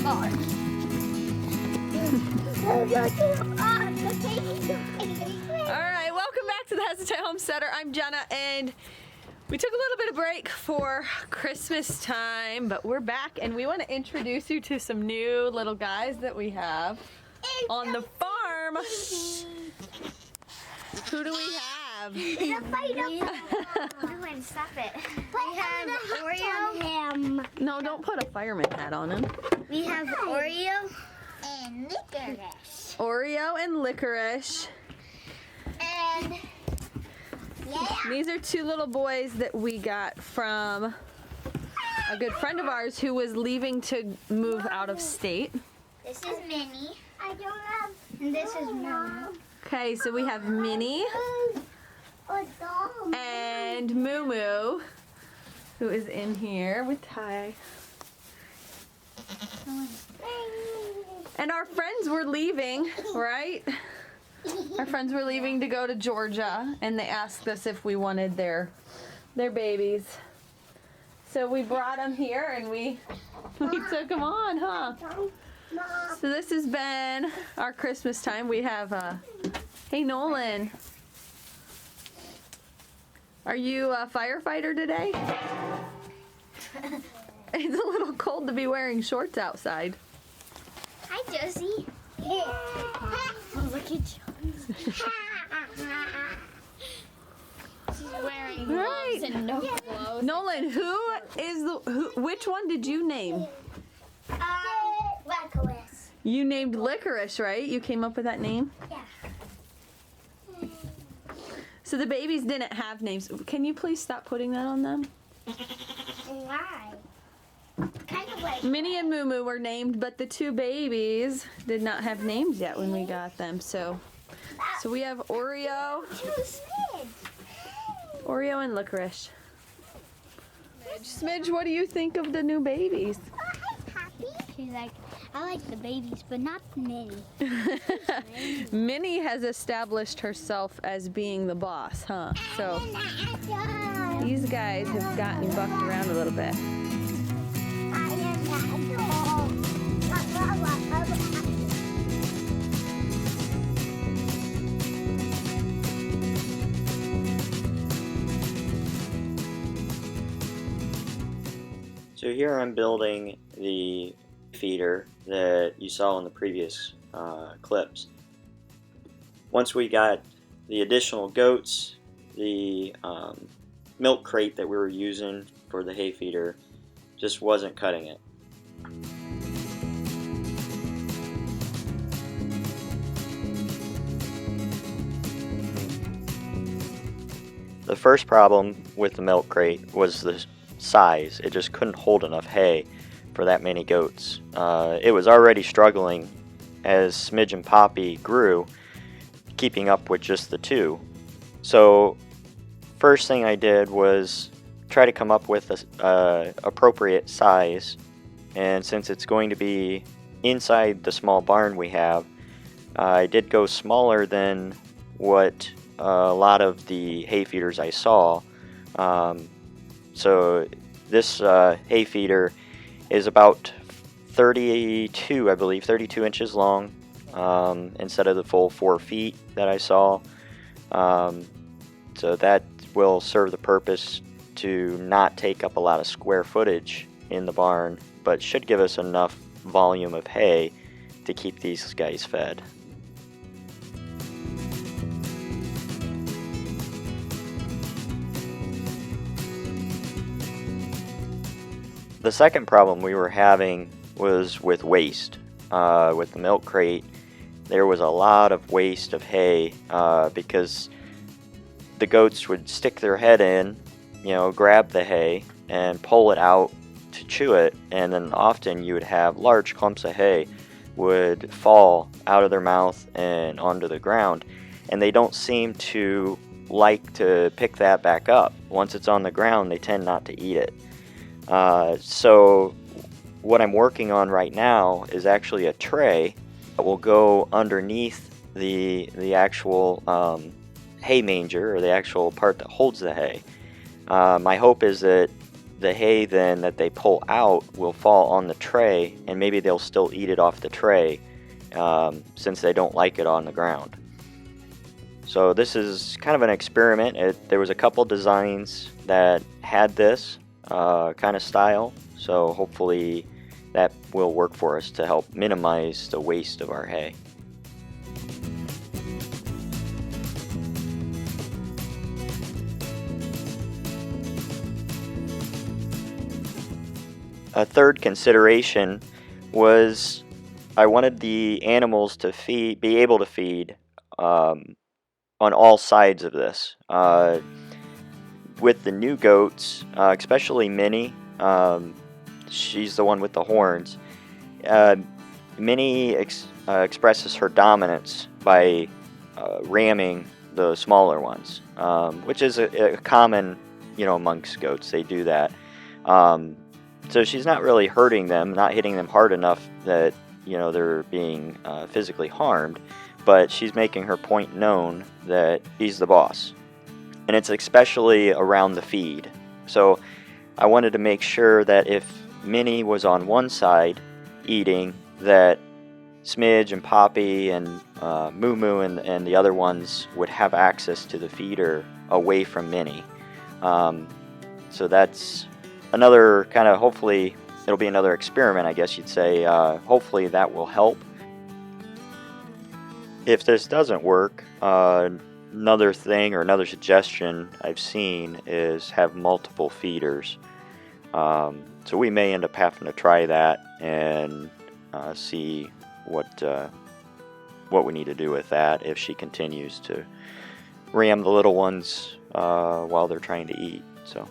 Alright, welcome back to the Hesitate Homesteader. I'm Jenna, and we took a little bit of break for Christmas time, but we're back and we want to introduce you to some new little guys that we have on the farm. Who do we have? Stop it. We have Oreo. No, don't put a fireman hat on him. We have Oreo and licorice. Oreo and licorice. And These are two little boys that we got from a good friend of ours who was leaving to move out of state. This is Minnie. And this is Mom. Okay, so we have Minnie and Moo Moo, who is in here with Ty. And our friends were leaving, right? Our friends were leaving to go to Georgia, and they asked us if we wanted their babies. So we brought them here, and we took them on, huh? So this has been our Christmas time. We have, hey Nolan, are you a firefighter today? It's a little cold to be wearing shorts outside. Hi, Josie. Oh, look at Josie. She's wearing gloves and no clothes. Nolan, which one did you name? Licorice. You named Licorice, right? You came up with that name? Yeah. So the babies didn't have names. Can you please stop putting that on them? Why? Kind of like Minnie and Moo Moo were named, but the two babies did not have names yet when we got them. So we have Oreo and Licorice. Smidge, what do you think of the new babies? She's like, I like the babies, but not Minnie. Minnie has established herself as being the boss, huh? So these guys have gotten bucked around a little bit. So here I'm building the feeder that you saw in the previous clips. Once we got the additional goats, the milk crate that we were using for the hay feeder just wasn't cutting it. The first problem with the milk crate was the size. It just couldn't hold enough hay for that many goats. It was already struggling as Smidge and Poppy grew, keeping up with just the two. So first thing I did was try to come up with a appropriate size, and since it's going to be inside the small barn we have, I did go smaller than what a lot of the hay feeders I saw. So this hay feeder is about 32, I believe, 32 inches long, instead of the full 4 feet that I saw. So that will serve the purpose to not take up a lot of square footage in the barn, but should give us enough volume of hay to keep these guys fed. The second problem we were having was with waste. With the milk crate, there was a lot of waste of hay because the goats would stick their head in, grab the hay and pull it out to chew it, and then often you would have large clumps of hay would fall out of their mouth and onto the ground, and they don't seem to like to pick that back up. Once it's on the ground, they tend not to eat it. So what I'm working on right now is actually a tray that will go underneath the actual hay manger, or the actual part that holds the hay. My hope is that the hay then that they pull out will fall on the tray, and maybe they'll still eat it off the tray since they don't like it on the ground. So this is kind of an experiment. There was a couple designs that had this kind of style, so hopefully that will work for us to help minimize the waste of our hay. A third consideration was I wanted the animals to be able to feed on all sides of this. With the new goats, especially Minnie, she's the one with the horns. Minnie expresses her dominance by ramming the smaller ones, which is a common, amongst goats. They do that. So she's not really hurting them, not hitting them hard enough that they're being physically harmed, but she's making her point known that she's the boss. And it's especially around the feed. So I wanted to make sure that if Minnie was on one side eating, that Smidge and Poppy and Moo Moo and the other ones would have access to the feeder away from Minnie. So that's another kind of, hopefully it'll be another experiment, I guess you'd say. Hopefully that will help. If this doesn't work, another thing or another suggestion I've seen is have multiple feeders. So we may end up having to try that and see what we need to do with that if she continues to ram the little ones while they're trying to eat. So.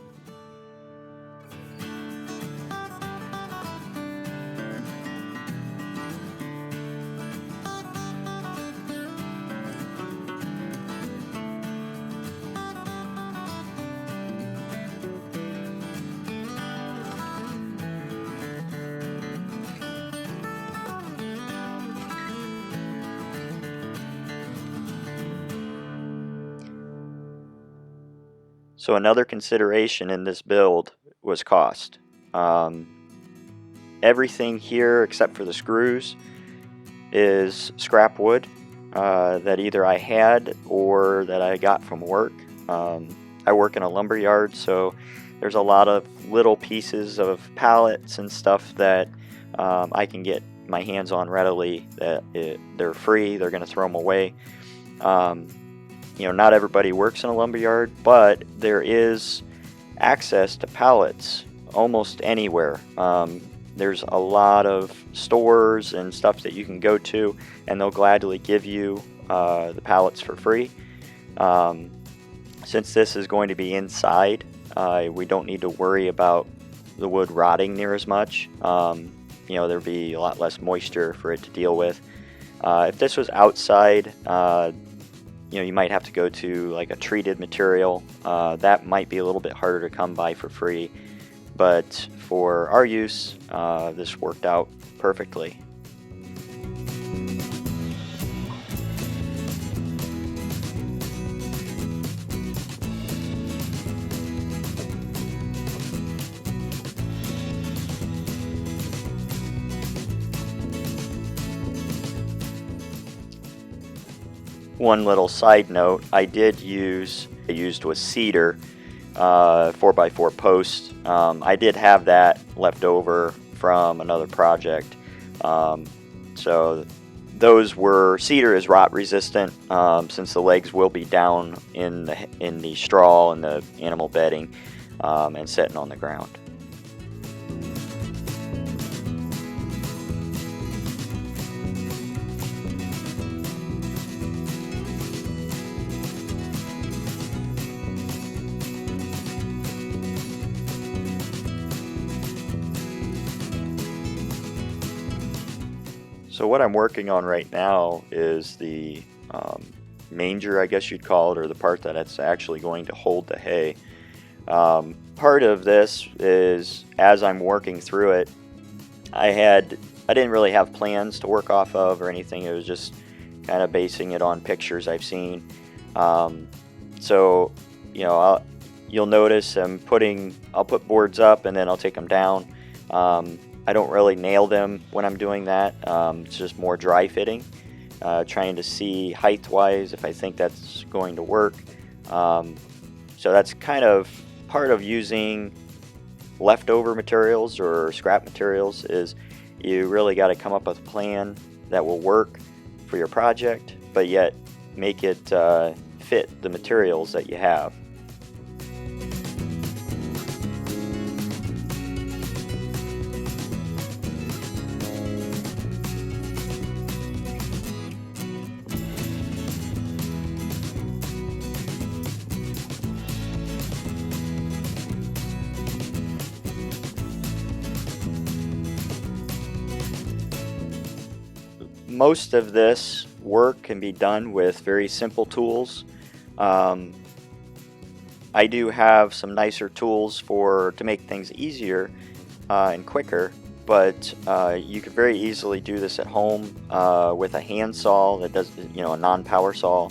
So another consideration in this build was cost. Everything here except for the screws is scrap wood that either I had or that I got from work. I work in a lumber yard, so there's a lot of little pieces of pallets and stuff that I can get my hands on readily. They're free, they're going to throw them away. Not everybody works in a lumber yard, but there is access to pallets almost anywhere. There's a lot of stores and stuff that you can go to, and they'll gladly give you the pallets for free. Since this is going to be inside, we don't need to worry about the wood rotting near as much. There'll be a lot less moisture for it to deal with. If this was outside, you might have to go to like a treated material. That might be a little bit harder to come by for free, but for our use, this worked out perfectly. One little side note, I used was cedar 4x4 posts. I did have that left over from another project. So those were, cedar is rot resistant since the legs will be down in the straw and the animal bedding and sitting on the ground. So what I'm working on right now is the manger, I guess you'd call it, or the part that it's actually going to hold the hay. Part of this is, as I'm working through it, I didn't really have plans to work off of or anything. It was just kind of basing it on pictures I've seen. So you'll notice I'll put boards up and then I'll take them down. I don't really nail them when I'm doing that. It's just more dry fitting, trying to see height wise if I think that's going to work. So that's kind of part of using leftover materials or scrap materials, is you really got to come up with a plan that will work for your project, but yet make it fit the materials that you have. Most of this work can be done with very simple tools. I do have some nicer tools to make things easier and quicker, but you could very easily do this at home with a hand saw that does, a non-power saw.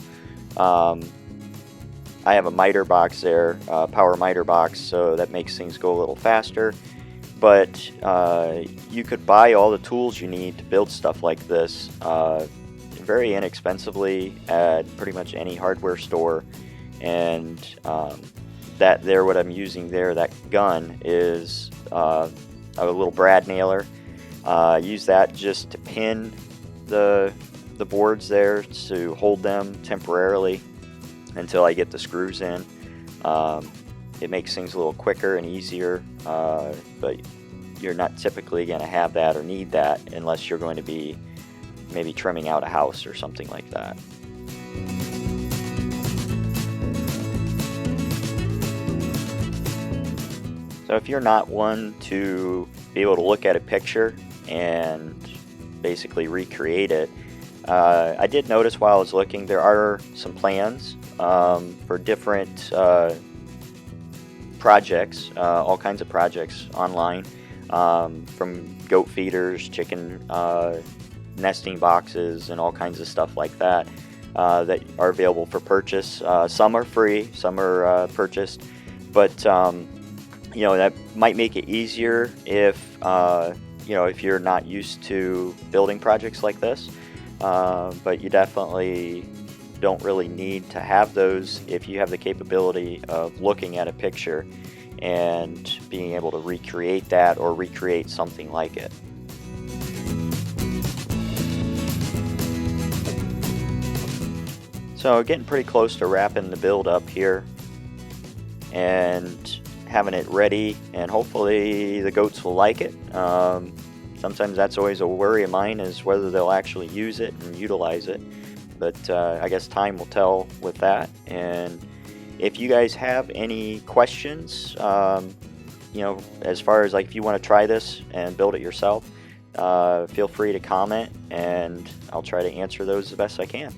I have a miter box there, power miter box, so that makes things go a little faster. But you could buy all the tools you need to build stuff like this very inexpensively at pretty much any hardware store. And what I'm using there, that gun, is a little brad nailer. Use that just to pin the boards there to hold them temporarily until I get the screws in. It makes things a little quicker and easier, but you're not typically going to have that or need that unless you're going to be maybe trimming out a house or something like that. So if you're not one to be able to look at a picture and basically recreate it, I did notice while I was looking there are some plans for different projects, all kinds of projects online, from goat feeders, chicken nesting boxes, and all kinds of stuff like that that are available for purchase. Some are free, some are purchased, but that might make it easier if if you're not used to building projects like this. But you definitely don't really need to have those if you have the capability of looking at a picture and being able to recreate that or recreate something like it. So getting pretty close to wrapping the build up here and having it ready, and hopefully the goats will like it. Sometimes that's always a worry of mine, is whether they'll actually use it and utilize it. But I guess time will tell with that. And if you guys have any questions, as far as if you want to try this and build it yourself, feel free to comment, and I'll try to answer those the best I can.